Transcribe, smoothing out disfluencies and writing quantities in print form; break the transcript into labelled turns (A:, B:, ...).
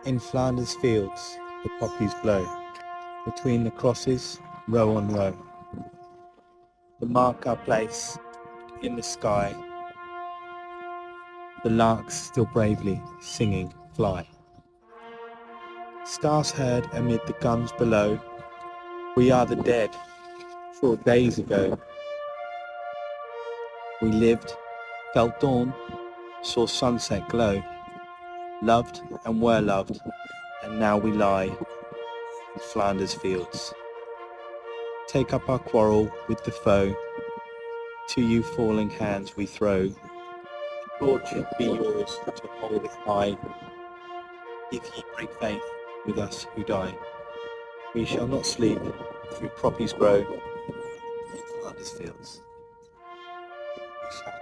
A: In Flanders fields the poppies blow, between the crosses, row on row, to mark our place in the sky. The larks still bravely singing fly. Stars heard amid the guns below, we are the dead, 4 days ago. We lived, felt dawn, saw sunset glow, loved and were loved, and now we lie in Flanders fields. Take up our quarrel with the foe, to you falling hands we throw. Torch be yours to hold it high, if ye break faith with us who die. We shall not sleep through poppies grow in Flanders fields. We shall